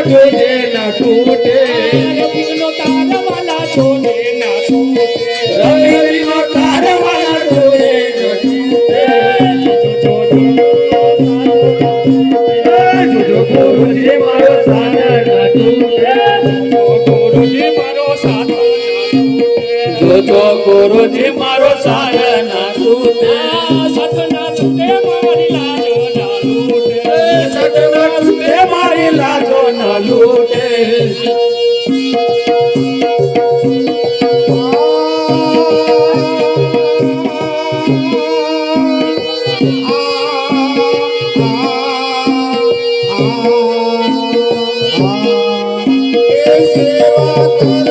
छोटे ना टूटे रंगीनो तार वाला छोटे ना टूटे रंगीनो तार वाला छोटे ना टूटे जो गुरुजी मारो साना ना टूटे गुरुजी मारो साथ ना टूटे जो गुरुजी मारो साना ना टूटे सतना टूटे मारी लाजो ना लूटे सजना टूटे मारी लाजो ना लूटे सेवा